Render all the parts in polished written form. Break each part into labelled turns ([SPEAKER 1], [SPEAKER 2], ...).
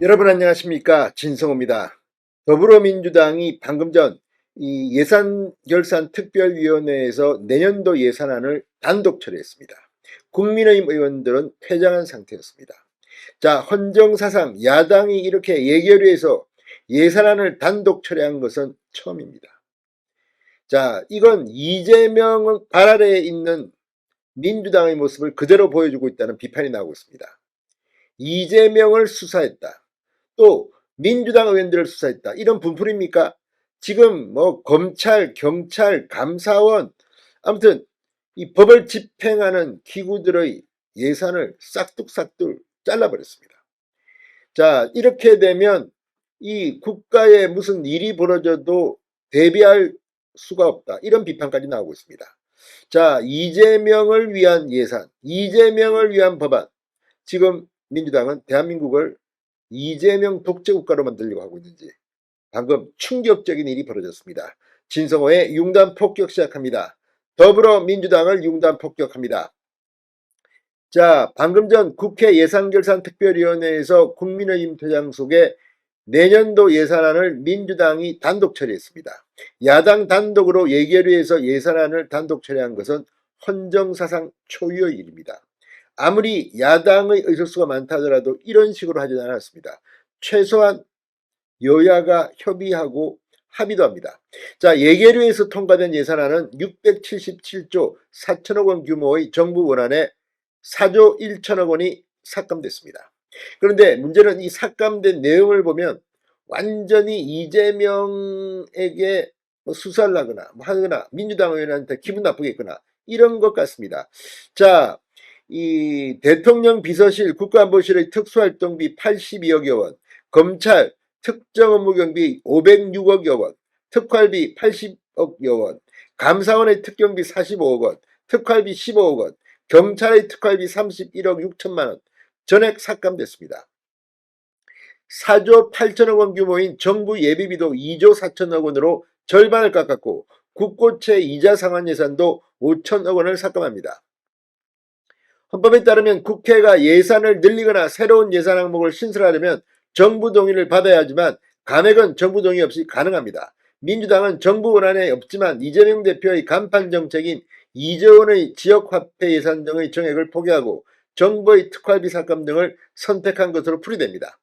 [SPEAKER 1] 여러분 안녕하십니까, 진성호입니다. 더불어민주당이 방금 전 이 예산결산특별위원회에서 내년도 예산안을 단독 처리했습니다. 국민의힘 의원들은 퇴장한 상태였습니다. 자, 헌정사상 야당이 이렇게 예결위에서 예산안을 단독 처리한 것은 처음입니다. 자, 이건 이재명 발 아래에 있는 민주당의 모습을 그대로 보여주고 있다는 비판이 나오고 있습니다. 이재명을 수사했다, 또 민주당 의원들을 수사했다, 이런 분풀입니까? 지금 뭐 검찰, 경찰, 감사원, 아무튼 이 법을 집행하는 기구들의 예산을 싹둑싹둑 잘라버렸습니다. 자, 이렇게 되면 이 국가에 무슨 일이 벌어져도 대비할 수가 없다, 이런 비판까지 나오고 있습니다. 자, 이재명을 위한 예산, 이재명을 위한 법안, 지금 민주당은 대한민국을 이재명 독재국가로 만들려고 하고 있는지 방금 충격적인 일이 벌어졌습니다. 진성호의 융단 폭격 시작합니다. 더불어민주당을 융단 폭격합니다. 자, 방금 전 국회 예산결산특별위원회에서 국민의힘 퇴장 속에 내년도 예산안을 민주당이 단독 처리했습니다. 야당 단독으로 예결위에서 예산안을 단독 처리한 것은 헌정사상 초유의 일입니다. 아무리 야당의 의석수가 많다 하더라도 이런 식으로 하지는 않았습니다. 최소한 여야가 협의하고 합의도 합니다. 자, 예결위에서 통과된 예산안은 677조 4천억 원 규모의 정부 원안에 4조 1천억 원이 삭감됐습니다. 그런데 문제는 이 삭감된 내용을 보면 완전히 이재명에게 수사를 하거나 하거나 민주당 의원한테 기분 나쁘게 했거나 이런 것 같습니다. 자, 이 대통령 비서실 국가안보실의 특수활동비 82억여 원, 검찰 특정업무경비 506억여 원, 특활비 80억여 원, 감사원의 특경비 45억 원, 특활비 15억 원, 경찰의 특활비 31억 6천만 원 전액 삭감됐습니다. 4조 8천억 원 규모인 정부 예비비도 2조 4천억 원으로 절반을 깎았고 국고채 이자 상환 예산도 5천억 원을 삭감합니다. 헌법에 따르면 국회가 예산을 늘리거나 새로운 예산 항목을 신설하려면 정부 동의를 받아야 하지만 감액은 정부 동의 없이 가능합니다. 민주당은 정부 원안에 없지만 이재명 대표의 간판 정책인 2조 원의 지역화폐 예산 등의 정액을 포기하고 정부의 특활비 삭감 등을 선택한 것으로 풀이됩니다.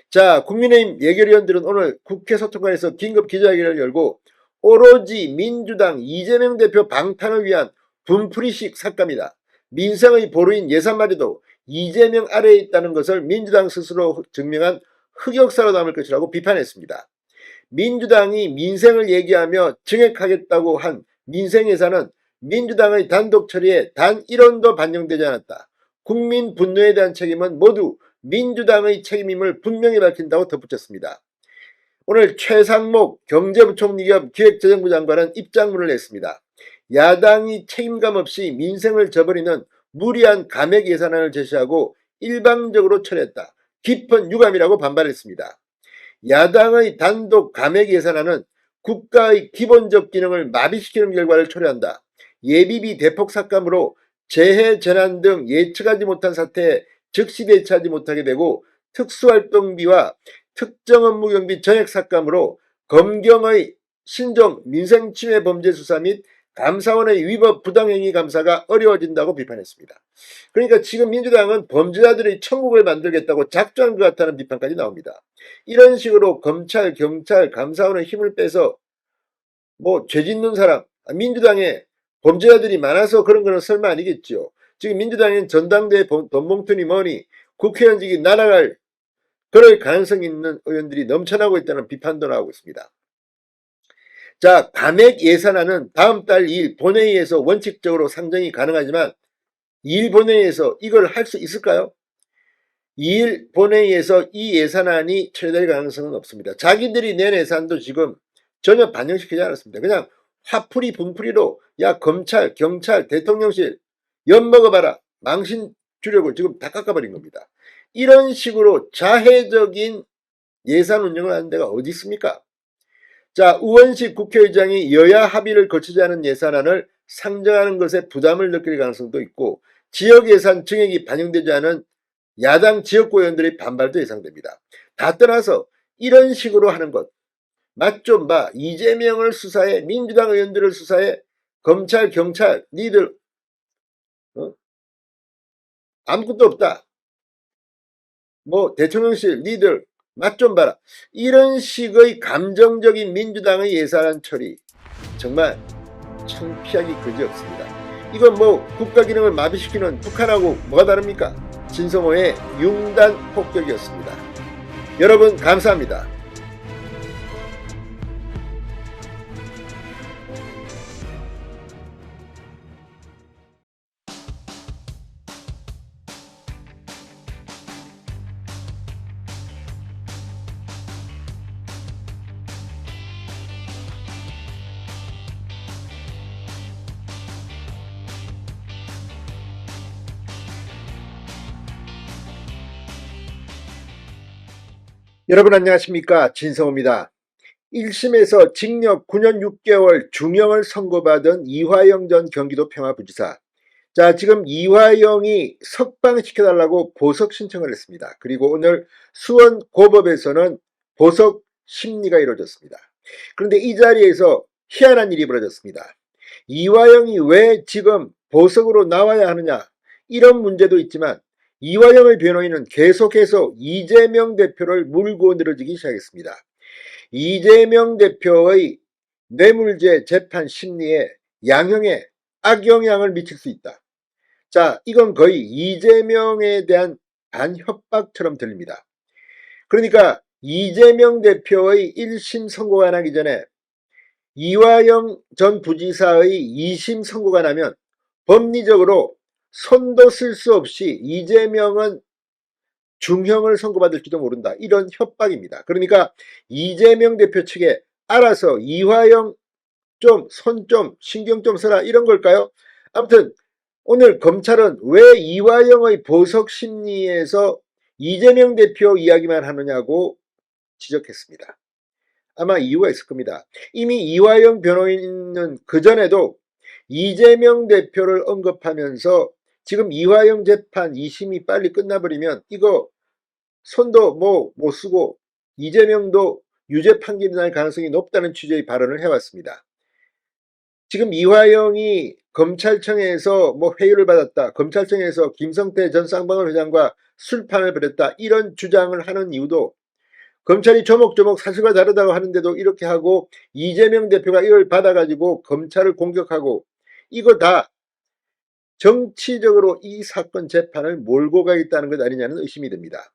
[SPEAKER 1] 자, 국민의힘 예결위원들은 오늘 국회 소통관에서 긴급 기자회견을 열고 오로지 민주당 이재명 대표 방탄을 위한 분풀이식 삭감이다, 민생의 보루인 예산마저도 이재명 아래에 있다는 것을 민주당 스스로 증명한 흑역사로 남을 것이라고 비판했습니다. 민주당이 민생을 얘기하며 증액하겠다고 한 민생 예산은 민주당의 단독 처리에 단 1원도 반영되지 않았다. 국민 분노에 대한 책임은 모두 민주당의 책임임을 분명히 밝힌다고 덧붙였습니다. 오늘 최상목 경제부총리 겸 기획재정부 장관은 입장문을 냈습니다. 야당이 책임감 없이 민생을 저버리는 무리한 감액 예산안을 제시하고 일방적으로 처리했다, 깊은 유감이라고 반발했습니다. 야당의 단독 감액 예산안은 국가의 기본적 기능을 마비시키는 결과를 초래한다. 예비비 대폭 삭감으로 재해, 재난 등 예측하지 못한 사태에 즉시 대처하지 못하게 되고 특수활동비와 특정업무경비 전액 삭감으로 검경의 신종 민생침해 범죄 수사 및 감사원의 위법 부당행위 감사가 어려워진다고 비판했습니다. 그러니까 지금 민주당은 범죄자들의 천국을 만들겠다고 작정한 것 같다는 비판까지 나옵니다. 이런 식으로 검찰, 경찰, 감사원의 힘을 빼서 죄 짓는 사람, 민주당에 범죄자들이 많아서 그런 거는 설마 아니겠죠. 지금 민주당은 전당대회 돈봉투니 뭐니 국회의원직이 날아갈 그럴 가능성이 있는 의원들이 넘쳐나고 있다는 비판도 나오고 있습니다. 자, 감액 예산안은 다음 달 2일 본회의에서 원칙적으로 상정이 가능하지만 2일 본회의에서 이걸 할 수 있을까요? 2일 본회의에서 이 예산안이 처리될 가능성은 없습니다. 자기들이 낸 예산도 지금 전혀 반영시키지 않았습니다. 그냥 화풀이 분풀이로 야 검찰, 경찰, 대통령실 엿먹어봐라, 망신 주려고 지금 다 깎아버린 겁니다. 이런 식으로 자해적인 예산 운영을 하는 데가 어디 있습니까? 자, 우원식 국회의장이 여야 합의를 거치지 않은 예산안을 상정하는 것에 부담을 느낄 가능성도 있고 지역 예산 증액이 반영되지 않은 야당 지역구 의원들의 반발도 예상됩니다. 다 떠나서 이런 식으로 하는 것 맛 좀 봐. 이재명을 수사해, 민주당 의원들을 수사해, 검찰 경찰 니들 아무것도 없다. 뭐 대통령실 니들 맛 좀 봐라. 이런 식의 감정적인 민주당의 예산 처리 정말 창피하기 그지없습니다. 이건 뭐 국가 기능을 마비시키는 북한하고 뭐가 다릅니까? 진성호의 융단 폭격이었습니다. 여러분 감사합니다. 여러분 안녕하십니까, 진성호입니다. 1심에서 징역 9년 6개월 중형을 선고받은 이화영 전 경기도 평화부지사. 자, 지금 이화영이 석방시켜달라고 보석 신청을 했습니다. 그리고 오늘 수원고법에서는 보석 심리가 이루어졌습니다. 그런데 이 자리에서 희한한 일이 벌어졌습니다. 이화영이 왜 지금 보석으로 나와야 하느냐, 이런 문제도 있지만 이화영의 변호인은 계속해서 이재명 대표를 물고 늘어지기 시작했습니다. 이재명 대표의 뇌물죄 재판 심리에 양형에 악영향을 미칠 수 있다. 자, 이건 거의 이재명에 대한 반협박처럼 들립니다. 그러니까 이재명 대표의 1심 선고가 나기 전에 이화영 전 부지사의 2심 선고가 나면 법리적으로 손도 쓸 수 없이 이재명은 중형을 선고받을지도 모른다. 이런 협박입니다. 그러니까 이재명 대표 측에 알아서 이화영 손 좀 신경 좀 써라, 이런 걸까요? 아무튼 오늘 검찰은 왜 이화영의 보석 심리에서 이재명 대표 이야기만 하느냐고 지적했습니다. 아마 이유가 있을 겁니다. 이미 이화영 변호인은 그전에도 이재명 대표를 언급하면서 지금 이화영 재판 2심이 빨리 끝나버리면 이거 손도 못 쓰고 이재명도 유죄 판결이 날 가능성이 높다는 취지의 발언을 해왔습니다. 지금 이화영이 검찰청에서 회유를 받았다, 검찰청에서 김성태 전 쌍방울 회장과 술판을 벌였다, 이런 주장을 하는 이유도 검찰이 조목조목 사실과 다르다고 하는데도 이렇게 하고 이재명 대표가 이걸 받아가지고 검찰을 공격하고, 이거 다 정치적으로 이 사건 재판을 몰고 가겠다는 것 아니냐는 의심이 듭니다.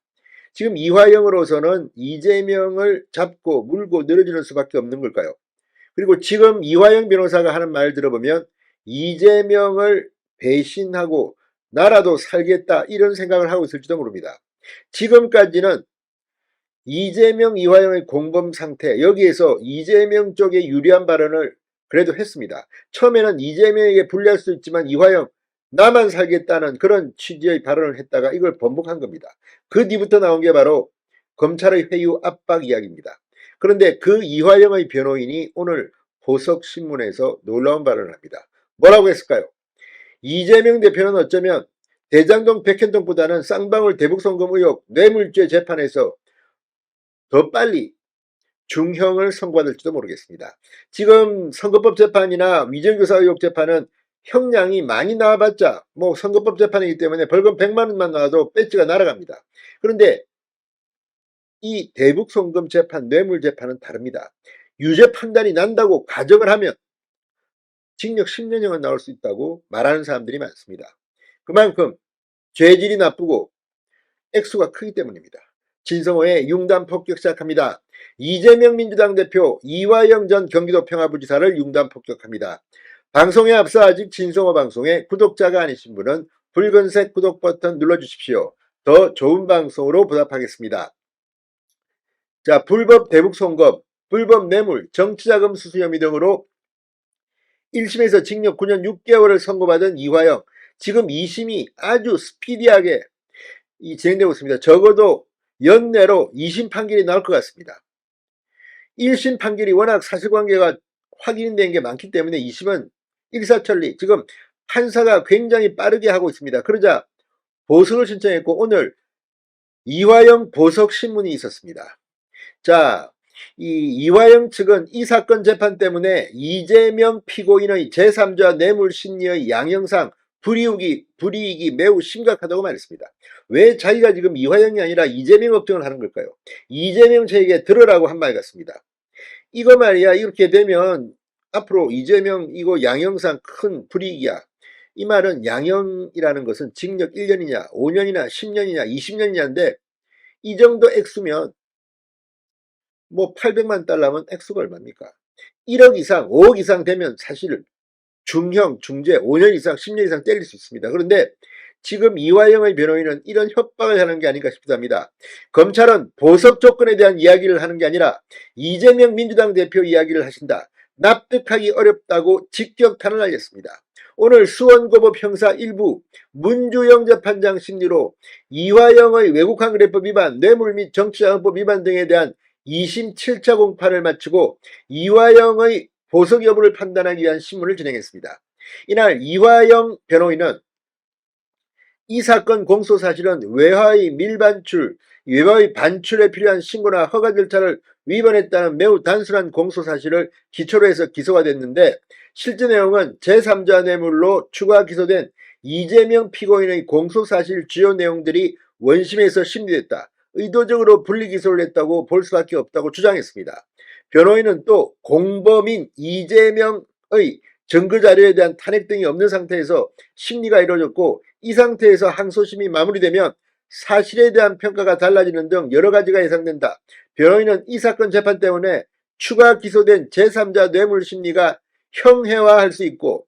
[SPEAKER 1] 지금 이화영으로서는 이재명을 잡고 물고 늘어지는 수밖에 없는 걸까요? 그리고 지금 이화영 변호사가 하는 말 들어보면 이재명을 배신하고 나라도 살겠다, 이런 생각을 하고 있을지도 모릅니다. 지금까지는 이재명 이화영의 공범 상태, 여기에서 이재명 쪽에 유리한 발언을 그래도 했습니다. 처음에는 이재명에게 불리할 수 있지만 이화영 나만 살겠다는 그런 취지의 발언을 했다가 이걸 번복한 겁니다. 그 뒤부터 나온 게 바로 검찰의 회유 압박 이야기입니다. 그런데 그 이화영의 변호인이 오늘 보석신문에서 놀라운 발언을 합니다. 뭐라고 했을까요? 이재명 대표는 어쩌면 대장동 백현동보다는 쌍방울 대북송금 의혹 뇌물죄 재판에서 더 빨리 중형을 선고받을지도 모르겠습니다. 지금 선거법 재판이나 위정교사 의혹 재판은 형량이 많이 나와봤자 선거법 재판이기 때문에 벌금 100만 원만 나와도 배지가 날아갑니다. 그런데 이 대북송금 재판, 뇌물 재판은 다릅니다. 유죄 판단이 난다고 가정을 하면 징역 10년형은 나올 수 있다고 말하는 사람들이 많습니다. 그만큼 죄질이 나쁘고 액수가 크기 때문입니다. 진성호의 융단 폭격 시작합니다. 이재명 민주당 대표 이화영 전 경기도 평화부지사를 융단 폭격합니다. 방송에 앞서 아직 진성호 방송에 구독자가 아니신 분은 붉은색 구독 버튼 눌러주십시오. 더 좋은 방송으로 보답하겠습니다. 자, 불법 대북송금, 불법 뇌물, 정치자금 수수 혐의 등으로 1심에서 징역 9년 6개월을 선고받은 이화영, 지금 2심이 아주 스피디하게 진행되고 있습니다. 적어도 연내로 2심 판결이 나올 것 같습니다. 1심 판결이 워낙 사실관계가 확인된 게 많기 때문에 2심은 일사천리, 지금 판사가 굉장히 빠르게 하고 있습니다. 그러자 보석을 신청했고 오늘 이화영 보석신문이 있었습니다. 자, 이 이화영 측은 이 사건 재판 때문에 이재명 피고인의 제3자 뇌물심리의 양형상 불이익이 매우 심각하다고 말했습니다. 왜 자기가 지금 이화영이 아니라 이재명 업정을 하는 걸까요? 이재명 저에게 들으라고 한 말 같습니다. 이거 말이야, 이렇게 되면 앞으로 이재명 이거 양형상 큰 불이익이야. 이 말은 양형이라는 것은 징역 1년이냐 5년이나 10년이냐 20년이냐인데 이 정도 액수면 뭐 800만 달러면 액수가 얼마입니까? 1억 이상 5억 이상 되면 사실 중형 중죄 5년 이상 10년 이상 때릴 수 있습니다. 그런데 지금 이화영의 변호인은 이런 협박을 하는 게 아닌가 싶기도 합니다. 검찰은 보석 조건에 대한 이야기를 하는 게 아니라 이재명 민주당 대표 이야기를 하신다. 납득하기 어렵다고 직격탄을 날렸습니다. 오늘 수원고법 형사 1부 문주영 재판장 심리로 이화영의 외국환급법 위반, 뇌물 및 정치자금법 위반 등에 대한 2심 7차 공판을 마치고 이화영의 보석 여부를 판단하기 위한 심문을 진행했습니다. 이날 이화영 변호인은 이 사건 공소 사실은 외화의 반출에 필요한 신고나 허가 절차를 위반했다는 매우 단순한 공소 사실을 기초로 해서 기소가 됐는데 실제 내용은 제3자 뇌물로 추가 기소된 이재명 피고인의 공소 사실 주요 내용들이 원심에서 심리됐다. 의도적으로 분리기소를 했다고 볼 수밖에 없다고 주장했습니다. 변호인은 또 공범인 이재명의 증거자료에 대한 탄핵 등이 없는 상태에서 심리가 이루어졌고 이 상태에서 항소심이 마무리되면 사실에 대한 평가가 달라지는 등 여러 가지가 예상된다. 변호인은 이 사건 재판 때문에 추가 기소된 제3자 뇌물 심리가 형해화할 수 있고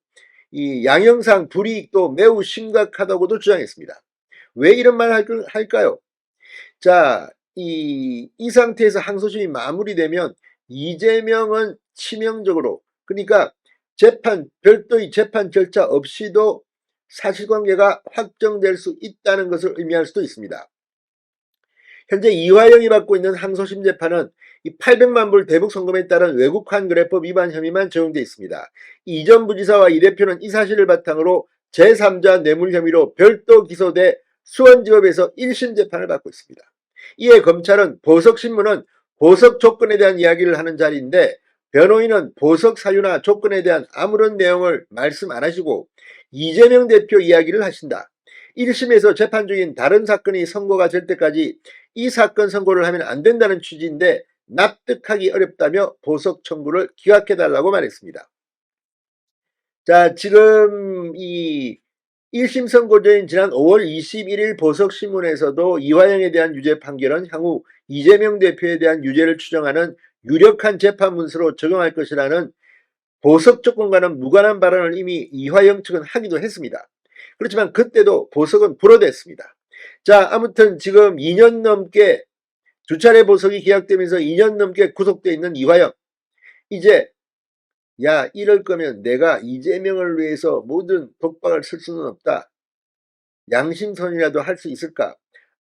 [SPEAKER 1] 이 양형상 불이익도 매우 심각하다고도 주장했습니다. 왜 이런 말을 할까요? 자, 이 상태에서 항소심이 마무리되면 이재명은 치명적으로 그러니까 별도의 재판 절차 없이도 사실관계가 확정될 수 있다는 것을 의미할 수도 있습니다. 현재 이화영이 받고 있는 항소심 재판은 이 800만 불 대북 송금에 따른 외국환거래법 위반 혐의만 적용되어 있습니다. 이 전 부지사와 이 대표는 이 사실을 바탕으로 제3자 뇌물 혐의로 별도 기소돼 수원지법에서 1심 재판을 받고 있습니다. 이에 검찰은 보석신문은 보석 조건에 대한 이야기를 하는 자리인데 변호인은 보석 사유나 조건에 대한 아무런 내용을 말씀 안 하시고 이재명 대표 이야기를 하신다. 1심에서 재판 중인 다른 사건이 선고가 될 때까지 이 사건 선고를 하면 안 된다는 취지인데 납득하기 어렵다며 보석 청구를 기각해달라고 말했습니다. 자, 지금 이 1심 선고전인 지난 5월 21일 보석신문에서도 이화영에 대한 유죄 판결은 향후 이재명 대표에 대한 유죄를 추정하는 유력한 재판 문서로 적용할 것이라는 보석 조건과는 무관한 발언을 이미 이화영 측은 하기도 했습니다. 그렇지만 그때도 보석은 불어댔습니다. 자, 아무튼 지금 2년 넘게 두 차례 보석이 기각되면서 2년 넘게 구속되어 있는 이화영. 이제 야, 이럴 거면 내가 이재명을 위해서 모든 독박을 쓸 수는 없다. 양심선이라도 할 수 있을까?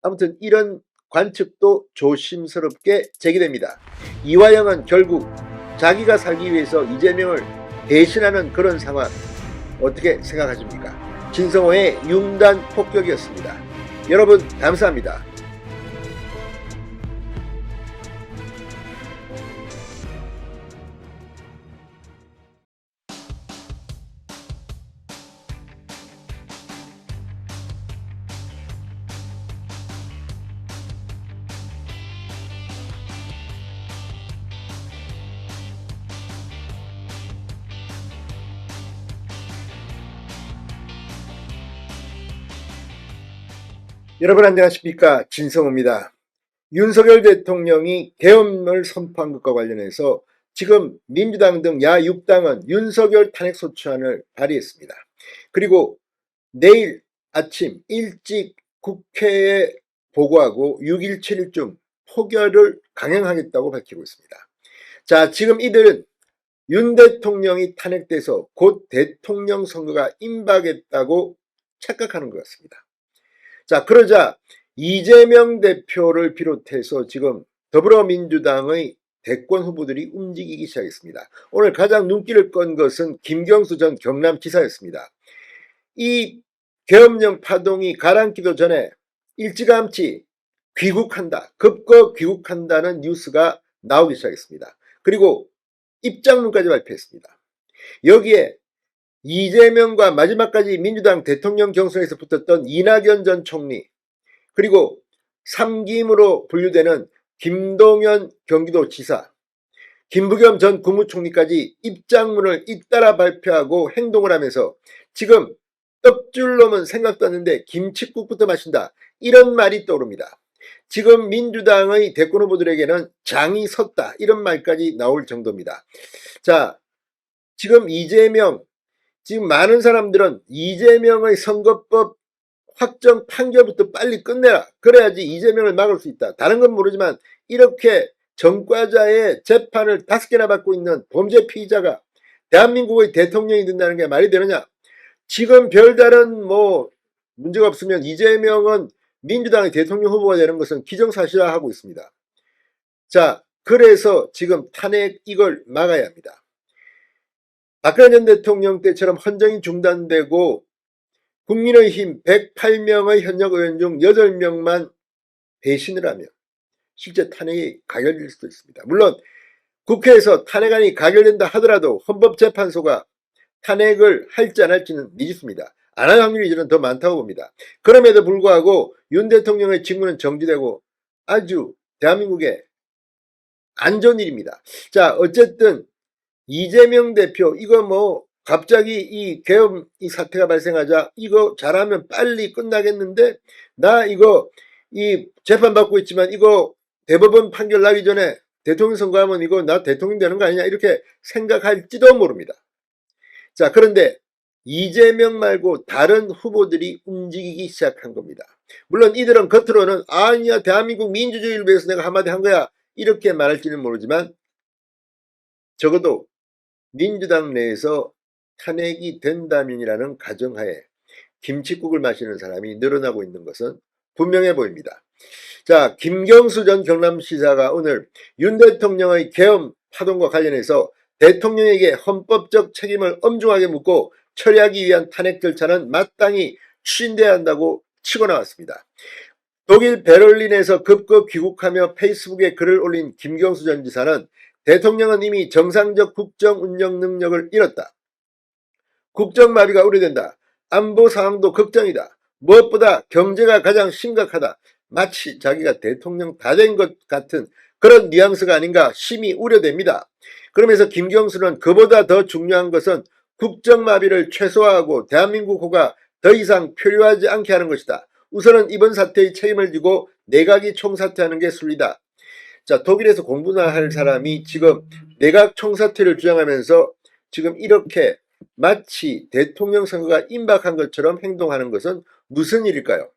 [SPEAKER 1] 아무튼 이런 관측도 조심스럽게 제기됩니다. 이화영은 결국 자기가 살기 위해서 이재명을 배신하는 그런 상황 어떻게 생각하십니까? 진성호의 융단 폭격이었습니다. 여러분 감사합니다. 여러분 안녕하십니까? 진성호입니다. 윤석열 대통령이 계엄을 선포한 것과 관련해서 지금 민주당 등 야 6당은 윤석열 탄핵소추안을 발의했습니다. 그리고 내일 아침 일찍 국회에 보고하고 6일 7일쯤 포결을 강행하겠다고 밝히고 있습니다. 자, 지금 이들은 윤 대통령이 탄핵돼서 곧 대통령 선거가 임박했다고 착각하는 것 같습니다. 자, 그러자 이재명 대표를 비롯해서 지금 더불어민주당의 대권 후보들이 움직이기 시작했습니다. 오늘 가장 눈길을 끈 것은 김경수 전 경남지사였습니다. 이 계엄령 파동이 가라앉기도 전에 일찌감치 귀국한다. 급거 귀국한다는 뉴스가 나오기 시작했습니다. 그리고 입장문까지 발표했습니다. 여기에 이재명과 마지막까지 민주당 대통령 경선에서 붙었던 이낙연 전 총리, 그리고 삼김으로 분류되는 김동연 경기도지사, 김부겸 전 국무총리까지 입장문을 잇따라 발표하고 행동을 하면서 지금 떡줄 놈은 생각도 않는데 김칫국부터 마신다, 이런 말이 떠오릅니다. 지금 민주당의 대권 후보들에게는 장이 섰다, 이런 말까지 나올 정도입니다. 자, 지금 지금 많은 사람들은 이재명의 선거법 확정 판결부터 빨리 끝내라, 그래야지 이재명을 막을 수 있다. 다른 건 모르지만 이렇게 전과자의 재판을 5개나 받고 있는 범죄 피의자가 대한민국의 대통령이 된다는 게 말이 되느냐. 지금 별다른 문제가 없으면 이재명은 민주당의 대통령 후보가 되는 것은 기정사실화하고 있습니다. 자, 그래서 지금 탄핵 이걸 막아야 합니다. 박근혜 전 대통령 때처럼 헌정이 중단되고 국민의힘 108명의 현역 의원 중 8명만 배신을 하면 실제 탄핵이 가결될 수도 있습니다. 물론 국회에서 탄핵안이 가결된다 하더라도 헌법재판소가 탄핵을 할지 안 할지는 미지수입니다. 안 할 확률이 저는 더 많다고 봅니다. 그럼에도 불구하고 윤 대통령의 직무는 정지되고 아주 대한민국에 안 좋은 일입니다. 자, 어쨌든 이재명 대표 이거 갑자기 이 계엄 이 사태가 발생하자 이거 잘하면 빨리 끝나겠는데, 나 이거 이 재판 받고 있지만 이거 대법원 판결 나기 전에 대통령 선거하면 이거 나 대통령 되는 거 아니냐, 이렇게 생각할지도 모릅니다. 자, 그런데 이재명 말고 다른 후보들이 움직이기 시작한 겁니다. 물론 이들은 겉으로는 아니야, 대한민국 민주주의를 위해서 내가 한마디 한 거야, 이렇게 말할지는 모르지만 적어도 민주당 내에서 탄핵이 된다면이라는 가정하에 김칫국을 마시는 사람이 늘어나고 있는 것은 분명해 보입니다. 자, 김경수 전 경남시사가 오늘 윤 대통령의 계엄 파동과 관련해서 대통령에게 헌법적 책임을 엄중하게 묻고 처리하기 위한 탄핵 절차는 마땅히 추진돼야 한다고 치고 나왔습니다. 독일 베를린에서 급급 귀국하며 페이스북에 글을 올린 김경수 전 지사는 대통령은 이미 정상적 국정 운영 능력을 잃었다. 국정마비가 우려된다. 안보 상황도 걱정이다. 무엇보다 경제가 가장 심각하다. 마치 자기가 대통령 다 된 것 같은 그런 뉘앙스가 아닌가 심히 우려됩니다. 그러면서 김경수는 그보다 더 중요한 것은 국정마비를 최소화하고 대한민국 호가 더 이상 표류하지 않게 하는 것이다. 우선은 이번 사태의 책임을 지고 내각이 총사퇴하는 게 순리다. 자, 독일에서 공부나 할 사람이 지금 내각 총사퇴를 주장하면서 지금 이렇게 마치 대통령 선거가 임박한 것처럼 행동하는 것은 무슨 일일까요?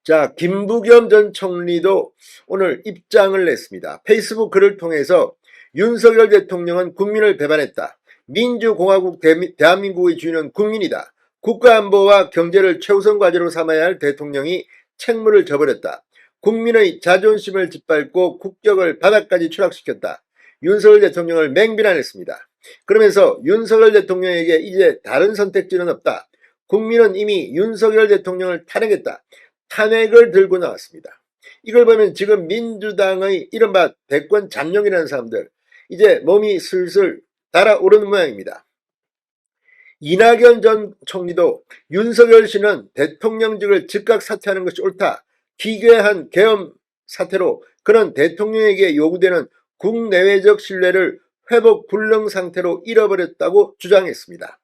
[SPEAKER 1] 자, 김부겸 전 총리도 오늘 입장을 냈습니다. 페이스북 글을 통해서 윤석열 대통령은 국민을 배반했다. 민주공화국 대한민국의 주인은 국민이다. 국가안보와 경제를 최우선 과제로 삼아야 할 대통령이 책무를 져버렸다. 국민의 자존심을 짓밟고 국격을 바닥까지 추락시켰다. 윤석열 대통령을 맹비난했습니다. 그러면서 윤석열 대통령에게 이제 다른 선택지는 없다. 국민은 이미 윤석열 대통령을 탄핵했다. 탄핵을 들고 나왔습니다. 이걸 보면 지금 민주당의 이른바 대권 잠룡이라는 사람들, 이제 몸이 슬슬 달아오르는 모양입니다. 이낙연 전 총리도 윤석열 씨는 대통령직을 즉각 사퇴하는 것이 옳다. 기괴한 계엄 사태로 그는 대통령에게 요구되는 국내외적 신뢰를 회복 불능 상태로 잃어버렸다고 주장했습니다.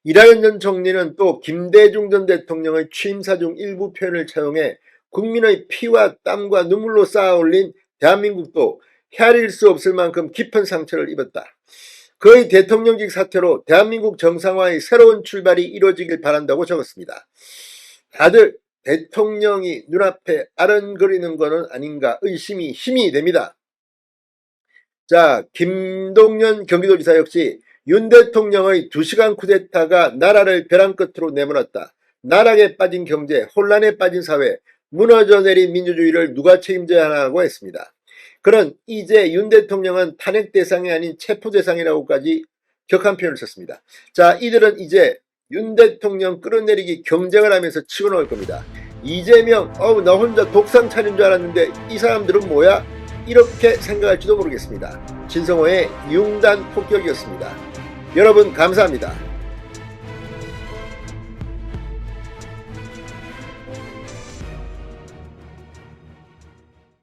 [SPEAKER 1] 이낙연 전 총리는 또 김대중 전 대통령의 취임사 중 일부 표현을 차용해 국민의 피와 땀과 눈물로 쌓아올린 대한민국도 헤아릴 수 없을 만큼 깊은 상처를 입었다. 그의 대통령직 사퇴로 대한민국 정상화의 새로운 출발이 이루어지길 바란다고 적었습니다. 다들 대통령이 눈앞에 아른거리는 것은 아닌가 의심이 힘이 됩니다. 자, 김동연 경기도지사 역시 윤 대통령의 2시간 쿠데타가 나라를 벼랑 끝으로 내몰았다. 나락에 빠진 경제, 혼란에 빠진 사회, 무너져 내린 민주주의를 누가 책임져야 하나고 했습니다. 그는 이제 윤 대통령은 탄핵 대상이 아닌 체포 대상이라고까지 격한 표현을 썼습니다. 자, 이들은 이제 윤 대통령 끌어내리기 경쟁을 하면서 치고 나올 겁니다. 이재명, 나 혼자 독상 차린 줄 알았는데 이 사람들은 뭐야? 이렇게 생각할지도 모르겠습니다. 진성호의 융단 폭격이었습니다. 여러분 감사합니다.